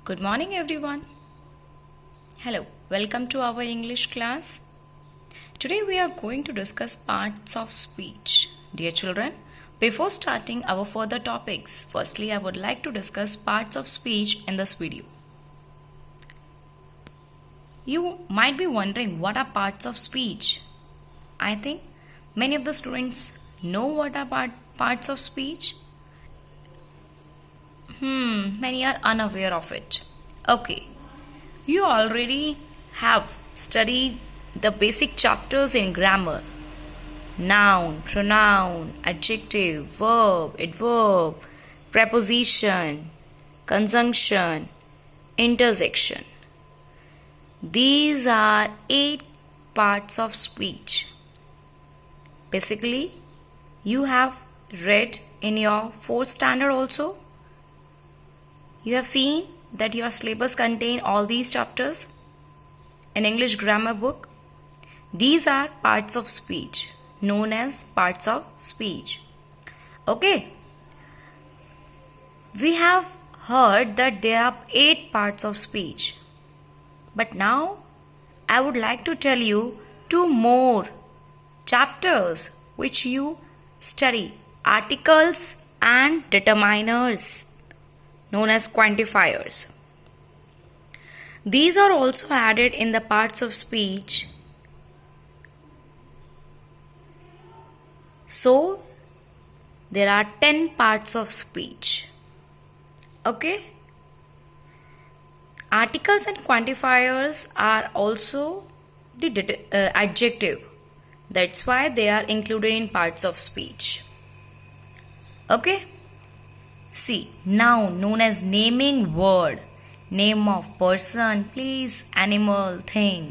Good morning, everyone. Hello, welcome to our English class. Today we are going to discuss parts of speech. Dear children, before starting our further topics, firstly I would like to discuss parts of speech in this video. You might be wondering what are parts of speech. I think many of the students know what are parts of speech. Many are unaware of it. Okay, you already have studied the basic chapters in grammar: noun, pronoun, adjective, verb, adverb, preposition, conjunction, intersection. These are 8 parts of speech. Basically, you have read in your 4th standard also. You have seen that your syllabus contain all these chapters in English grammar book. These are parts of speech, known as parts of speech. Okay. We have heard that there are 8 parts of speech. But now I would like to tell you 2 more chapters which you study: articles and determiners, known as quantifiers. These are also added in the parts of speech. So, there are 10 parts of speech. Okay? Articles and quantifiers are also the adjective. That's why they are included in parts of speech. Okay? See, noun, known as naming word, name of person, place, animal, thing.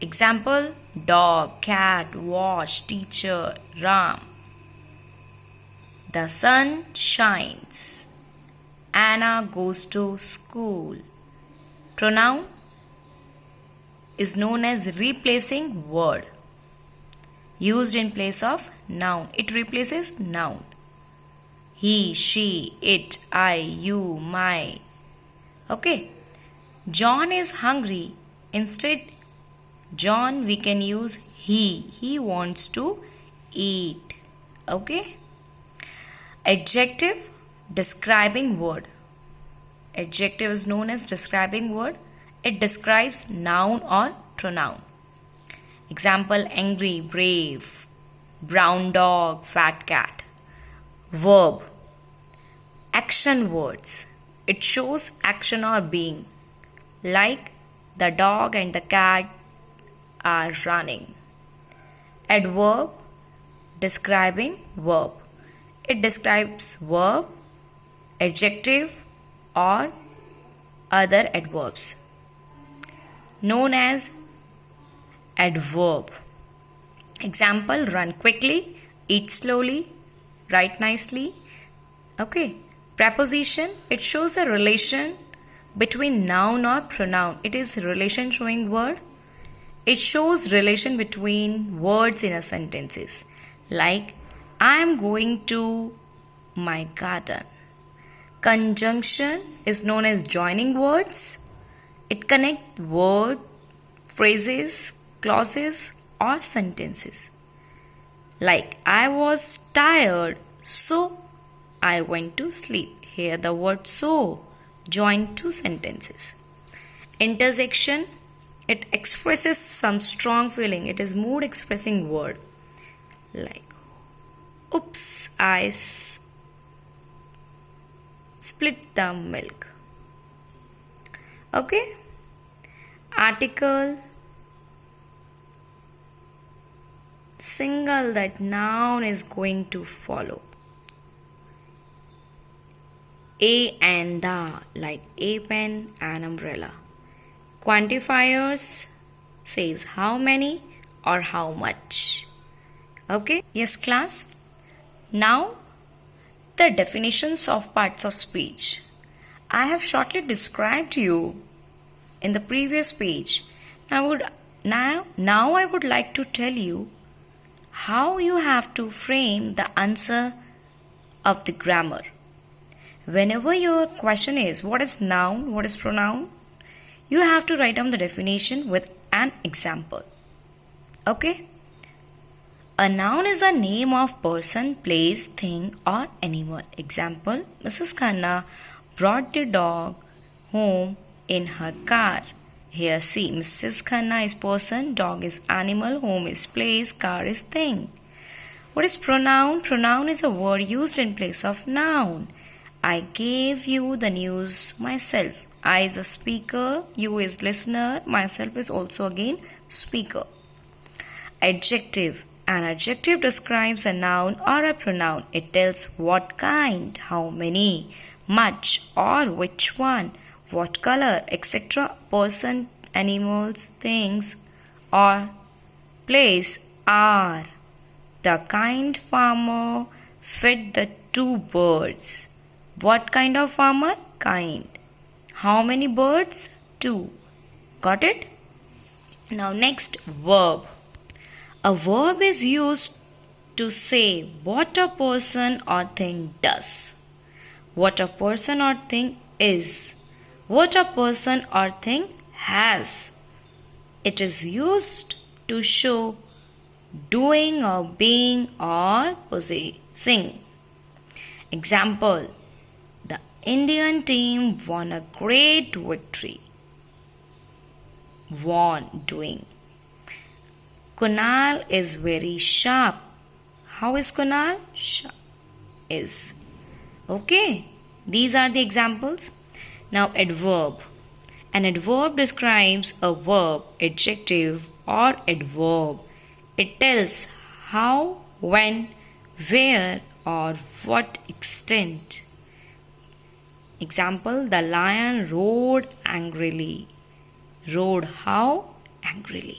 Example: dog, cat, watch, teacher, Ram. The sun shines. Anna goes to school. Pronoun is known as replacing word, used in place of noun. It replaces noun. He, she, it, I, you, my. Okay. John is hungry. Instead, John, we can use he. He wants to eat. Okay. Adjective, describing word. Adjective is known as describing word. It describes noun or pronoun. Example: angry, brave, brown dog, fat cat. Verb, action words. It shows action or being, like the dog and the cat are running. Adverb, describing verb. It describes verb, adjective or other adverbs, known as adverb. Example: run quickly, eat slowly, write nicely. Okay. Preposition, it shows the relation between noun or pronoun. It is relation showing word. It shows relation between words in a sentences, like I am going to my garden. Conjunction is known as joining words. It connects word, phrases, clauses or sentences, like I was tired, so I went to sleep. Here the word so joined 2 sentences. Intersection, it expresses some strong feeling. It is mood expressing word, like oops, I split the milk. Okay. Article, single that noun is going to follow. A and the, like a pen and umbrella. Quantifiers says how many or how much. Okay. Yes, class. Now the definitions of parts of speech. I have shortly described to you in the previous page. Now I would like to tell you how you have to frame the answer of the grammar. Whenever your question is what is noun, what is pronoun, you have to write down the definition with an example. Okay? A noun is a name of person, place, thing or animal. Example, Mrs. Khanna brought the dog home in her car. Here see, Mrs. Khanna is person, dog is animal, home is place, car is thing. What is pronoun? Pronoun is a word used in place of noun. I gave you the news myself. I is a speaker, you is listener, myself is also again speaker. Adjective. An adjective describes a noun or a pronoun. It tells what kind, how many, much or which one, what color, etc. person, animals, things or place are. The kind farmer fed the two birds. What kind of farmer? Kind. How many birds? Two. Got it? Now next, verb. A verb is used to say what a person or thing does, what a person or thing is, what a person or thing has. It is used to show doing or being or possessing. Example, the Indian team won a great victory. Won, doing. Kunal is very sharp. How is Kunal? Sharp is. Okay, these are the examples. Now adverb. An adverb describes a verb, adjective or adverb. It tells how, when, where or what extent. Example, the lion roared angrily. Roared how? Angrily.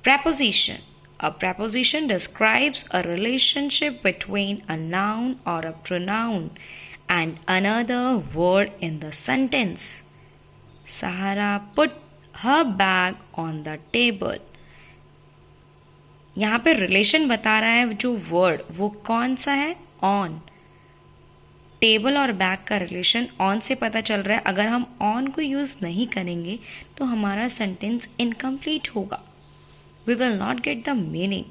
Preposition. A preposition describes a relationship between a noun or a pronoun and another word in the sentence. Sahara put her bag on the table. यहाँ पे relation बता रहा है जो word वो कौन सा है? ऑन. टेबल और बैग का रिलेशन ऑन से पता चल रहा है. अगर हम ऑन को यूज़ नहीं करेंगे तो हमारा सेंटेंस इनकम्प्लीट होगा. We will not get the meaning.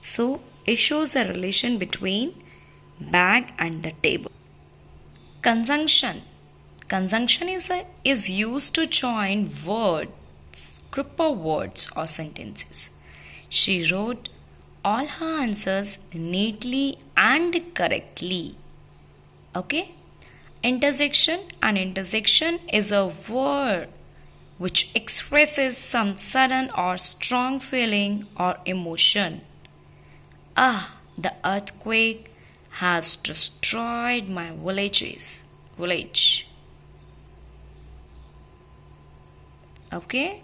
So, it shows the relation between bag and the table. Conjunction. Conjunction is used to join words, group of words or sentences. She wrote all her answers neatly and correctly. Okay? Intersection. An intersection is a word which expresses some sudden or strong feeling or emotion. Ah, the earthquake has destroyed my village. Okay?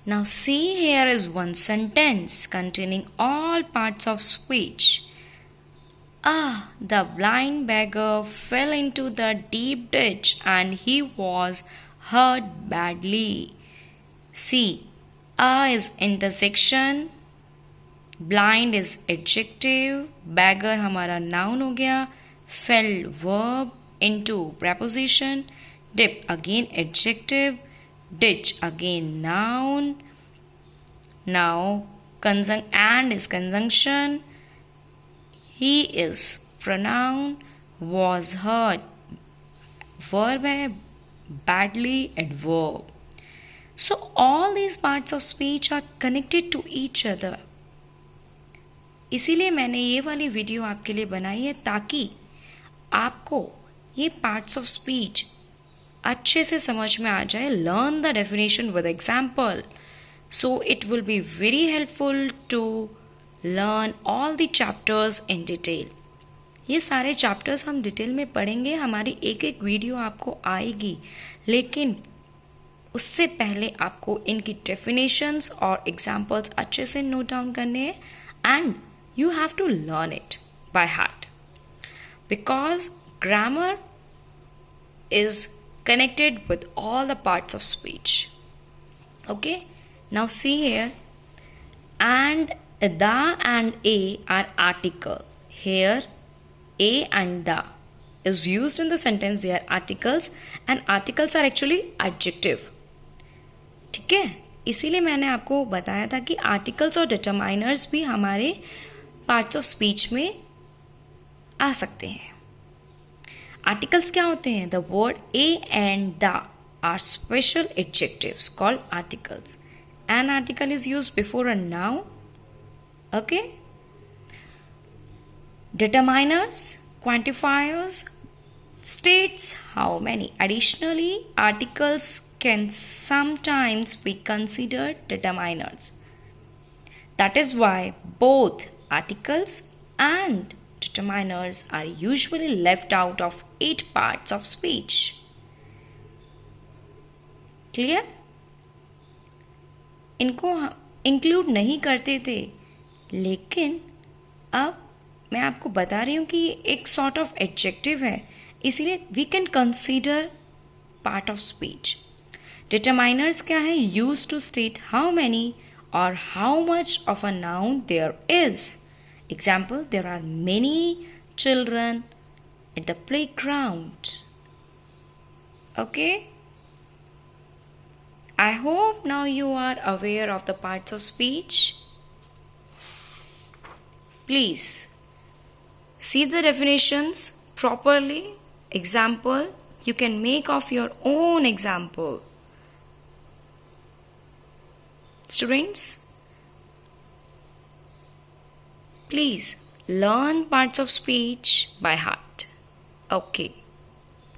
Now see, here is one sentence containing all parts of speech. Ah, the blind beggar fell into the deep ditch and he was hurt badly. See, is intersection, blind is adjective, beggar हमारा noun हो गया, fell verb, into preposition, dip again adjective, ditch again noun. Now and is conjunction. He is pronoun, was hurt verb है, badly adverb. So all these parts of speech are connected to each other. इसीलिए मैंने ये वाली video आपके लिए बनाई है ताकि आपको ये पार्ट्स ऑफ स्पीच अच्छे से समझ में आ जाए. Learn the definition with example. So it will be very helpful to learn all the chapters in detail. ये सारे चैप्टर्स हम डिटेल में पढ़ेंगे. हमारी एक एक वीडियो आपको आएगी, लेकिन उससे पहले आपको इनकी डेफिनेशंस और एग्जाम्पल्स अच्छे से नोट डाउन करने हैं. And you have to learn it by heart because grammar is connected with all the parts of speech. Okay, now see here, and the and a are article. Here a and the is used in the sentence, they are articles and articles are actually adjective. ठीक है, इसीलिए मैंने आपको बताया था कि articles और determiners भी हमारे पार्ट्स ऑफ स्पीच में आ सकते हैं. आर्टिकल्स क्या होते हैं? The word a and the are special adjectives called articles. An article is used before a noun. Okay. Determiners, quantifiers, states how many. Additionally, articles can sometimes be considered determiners. That is why both articles and determiners are usually left out of 8 parts of speech. Clear? इनको include नहीं करते थे, लेकिन अब मैं आपको बता रही हूँ कि ये एक सॉर्ट ऑफ एडजेक्टिव है, इसीलिए we can consider part of speech. Determiners क्या है? Use to state how many और how much of a noun there is. Example, there are many children at the playground. Okay. I hope now you are aware of the parts of speech. Please see the definitions properly. Example, you can make of your own example. Students, please learn parts of speech by heart. Okay.